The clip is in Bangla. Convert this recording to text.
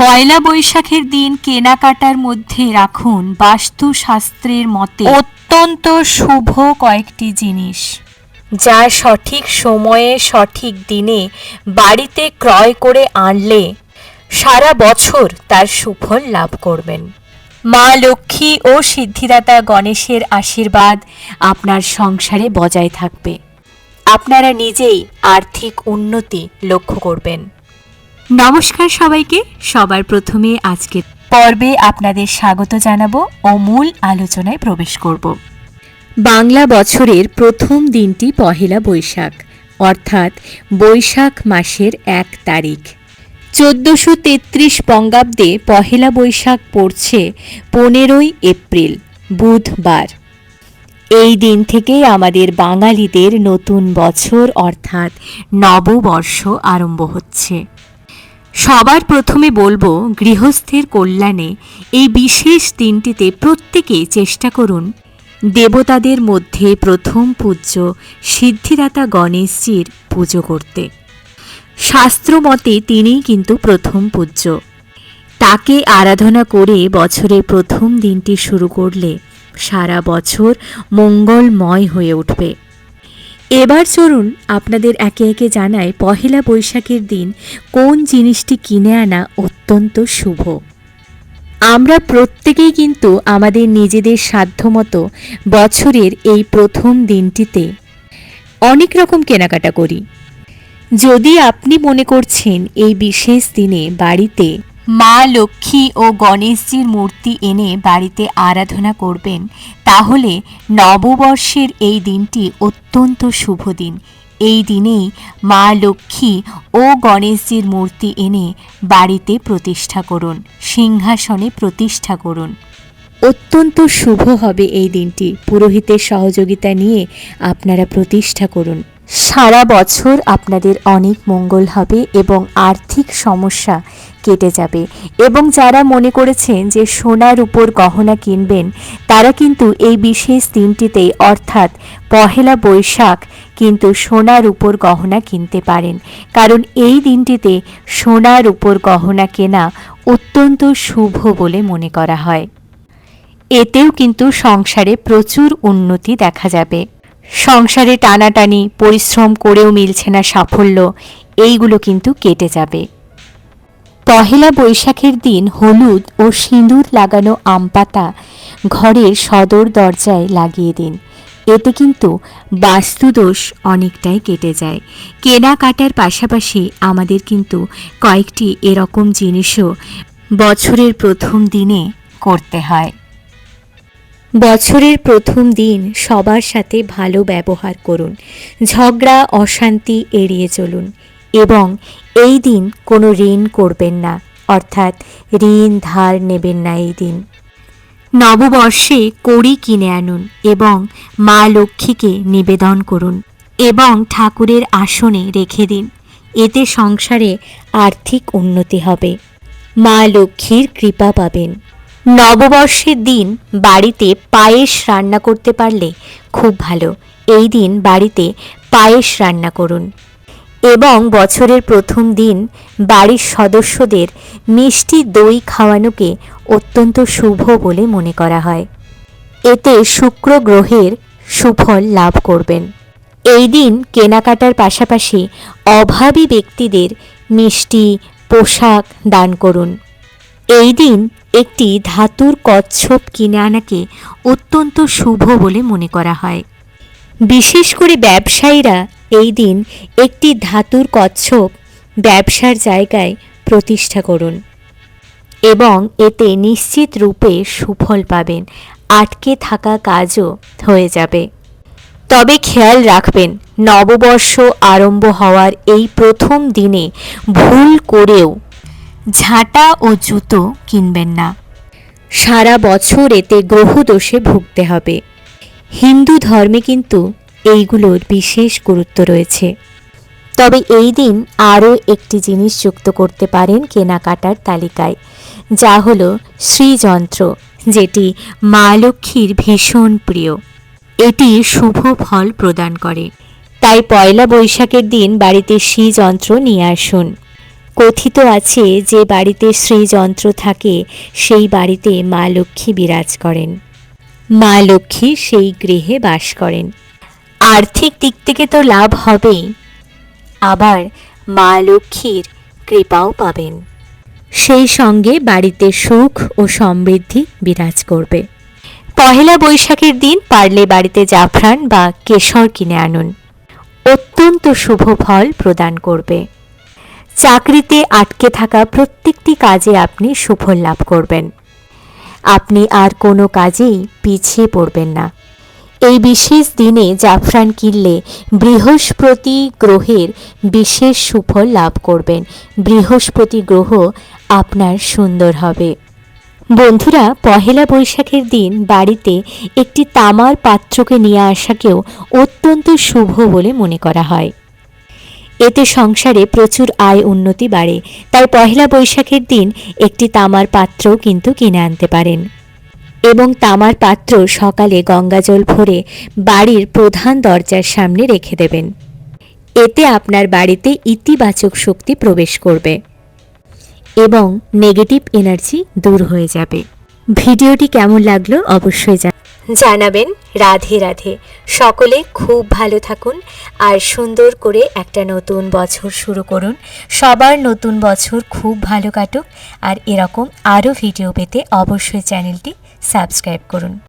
পয়লা বৈশাখের দিন কেনাকাটার মধ্যে রাখুন বাস্তুশাস্ত্রের মতে অত্যন্ত শুভ কয়েকটি জিনিস, যা সঠিক সময়ে সঠিক দিনে বাড়িতে ক্রয় করে আনলে সারা বছর তার সুফল লাভ করবেন। মা লক্ষ্মী ও সিদ্ধিদাতা গণেশের আশীর্বাদ আপনার সংসারে বজায় থাকবে। আপনারা নিজেই আর্থিক উন্নতি লক্ষ্য করবেন। নমস্কার সবাইকে। সবার প্রথমে আজকের পর্বে আপনাদের স্বাগত জানাবো ও মূল আলোচনায় প্রবেশ করব। বাংলা বছরের প্রথম দিনটি পহেলা বৈশাখ, অর্থাৎ বৈশাখ মাসের 1 তারিখ। 1433 বঙ্গাব্দে পহেলা বৈশাখ পড়ছে 15ই এপ্রিল, বুধবার। এই দিন থেকেই আমাদের বাঙালিদের নতুন বছর অর্থাৎ নববর্ষ আরম্ভ হচ্ছে। সবার প্রথমে বলবো, গৃহস্থের কল্যাণে এই বিশেষ দিনটিতে প্রত্যেকে চেষ্টা করুন দেবতাদের মধ্যে প্রথম পূজ্য সিদ্ধিদাতা গণেশজির পুজো করতে। শাস্ত্রমতে তিনিই কিন্তু প্রথম পূজ্য। তাকে আরাধনা করে বছরের প্রথম দিনটি শুরু করলে সারা বছর মঙ্গলময় হয়ে উঠবে। এবার চলুন আপনাদের একে একে জানাই পহেলা বৈশাখের দিন কোন জিনিসটি কিনে আনা অত্যন্ত শুভ। আমরা প্রত্যেকেই কিন্তু আমাদের নিজেদের সাধ্যমতো বছরের এই প্রথম দিনটিতে অনেক রকম কেনাকাটা করি। যদি আপনি মনে করছেন এই বিশেষ দিনে বাড়িতে মা লক্ষ্মী ও গণেশজির মূর্তি এনে বাড়িতে আরাধনা করবেন, তাহলে নববর্ষের এই দিনটি অত্যন্ত শুভ দিন। এই দিনেই মা লক্ষ্মী ও গণেশজির মূর্তি এনে বাড়িতে প্রতিষ্ঠা করুন, সিংহাসনে প্রতিষ্ঠা করুন। অত্যন্ত শুভ হবে এই দিনটি। পুরোহিতের সহযোগিতা নিয়ে আপনারা প্রতিষ্ঠা করুন। সারা বছর আপনাদের অনেক মঙ্গল হবে এবং আর্থিক সমস্যা কেটে যাবে। এবং যারা মনে করেছেন যে সোনার উপর গহনা কিনবেন, তারা কিন্তু এই বিশেষ দিনটিতেই অর্থাৎ পহেলা বৈশাখ কিন্তু সোনার উপর গহনা কিনতে পারেন। কারণ এই দিনটিতে সোনার উপর গহনা কেনা অত্যন্ত শুভ বলে মনে করা হয়। এতেও কিন্তু সংসারে প্রচুর উন্নতি দেখা যাবে। সংসারে টানাটানি, পরিশ্রম করেও মিলছে না সাফল্য, এইগুলো কিন্তু কেটে যাবে। পহেলা বৈশাখের দিন হলুদ ও সিঁদুর লাগানো আম পাতা ঘরের সদর দরজায় লাগিয়ে দিন। এতে কিন্তু বাস্তুদোষ অনেকটাই কেটে যায়। কেনাকাটার পাশাপাশি আমাদের কিন্তু কয়েকটি এরকম জিনিসও বছরের প্রথম দিনে করতে হয়। বছরের প্রথম দিন সবার সাথে ভালো ব্যবহার করুন, ঝগড়া অশান্তি এড়িয়ে চলুন এবং এই দিন কোনো ঋণ করবেন না, অর্থাৎ ঋণ ধার নেবেন না। এই দিন নববর্ষে কড়ি কিনে আনুন এবং মা লক্ষ্মীকে নিবেদন করুন এবং ঠাকুরের আসনে রেখে দিন। এতে সংসারে আর্থিক উন্নতি হবে, মা লক্ষ্মীর কৃপা পাবেন। নববর্ষের দিন বাড়িতে পায়েস রান্না করতে পারলে খুব ভালো। এই দিন বাড়িতে পায়েস রান্না করুন এবং বছরের প্রথম দিন বাড়ির সদস্যদের মিষ্টি দই খাওয়ানোকে অত্যন্ত শুভ বলে মনে করা হয়। এতে শুক্র গ্রহের সুফল লাভ করবেন। এই দিন কেনাকাটার পাশাপাশি অভাবী ব্যক্তিদের মিষ্টি, পোশাক দান করুন। এই দিন একটি ধাতুর কচ্ছপ কিনে আনাকে অত্যন্ত শুভ বলে মনে করা হয়। বিশেষ করে ব্যবসায়ীরা এই দিন একটি ধাতুর কচ্ছপ ব্যবসার জায়গায় প্রতিষ্ঠা করুন এবং এতে নিশ্চিত রূপে সুফল পাবেন। আটকে থাকা কাজও হয়ে যাবে। তবে খেয়াল রাখবেন, নববর্ষ আরম্ভ হওয়ার এই প্রথম দিনে ভুল করেও ঝাঁটা ও জুতো কিনবেন না। সারা বছর এতে গ্রহদোষে ভুগতে হবে। হিন্দু ধর্মে কিন্তু এইগুলোর বিশেষ গুরুত্ব রয়েছে। তবে এই দিন আরও একটি জিনিস যুক্ত করতে পারেন কেনাকাটার তালিকায়, যা হলো শ্রীযন্ত্র, যেটি মা লক্ষ্মীর ভীষণ প্রিয়। এটি শুভ ফল প্রদান করে। তাই পয়লা বৈশাখের দিন বাড়িতে শ্রীযন্ত্র নিয়ে আসুন। কথিত আছে যে বাড়িতে শ্রীযন্ত্র থাকে সেই বাড়িতে মা লক্ষ্মী বিরাজ করেন, মা লক্ষ্মী সেই গৃহে বাস করেন। আর্থিক দিক থেকে তো লাভ হবেই, আবার মা লক্ষ্মীর কৃপাও পাবেন। সেই সঙ্গে বাড়িতে সুখ ও সমৃদ্ধি বিরাজ করবে। পহেলা বৈশাখের দিন পারলে বাড়িতে জাফরান বা কেশর কিনে আনুন, অত্যন্ত শুভ ফল প্রদান করবে। চাকরিতে আটকে থাকা প্রত্যেকটি কাজে আপনি সুফল লাভ করবেন। আপনি আর কোনো কাজেই পিছিয়ে পড়বেন না। এই বিশেষ দিনে জাফরান কিনলে বৃহস্পতি গ্রহের বিশেষ সুফল লাভ করবেন। বৃহস্পতি গ্রহ আপনার সুন্দর হবে। বন্ধুরা, পহেলা বৈশাখের দিন বাড়িতে একটি তামার পাত্রকে নিয়ে আসাকেও অত্যন্ত শুভ বলে মনে করা হয়। এতে সংসারে প্রচুর আয় উন্নতি বাড়ে। তাই পহেলা বৈশাখের দিন একটি তামার পাত্রও কিন্তু কিনে আনতে পারেন এবং তামার পাত্র সকালে গঙ্গাজল ভরে বাড়ির প্রধান দরজার সামনে রেখে দেবেন। এতে আপনার বাড়িতে ইতিবাচক শক্তি প্রবেশ করবে এবং নেগেটিভ এনার্জি দূর হয়ে যাবে। ভিডিওটি কেমন লাগলো অবশ্যই জানাবেন। রাধে রাধে। সকলে খুব ভালো থাকুন আর সুন্দর করে একটা নতুন বছর শুরু করুন। সবার নতুন বছর খুব ভালো কাটুক। আর এরকম আরও ভিডিও পেতে অবশ্যই চ্যানেলটি সাবস্ক্রাইব করুন।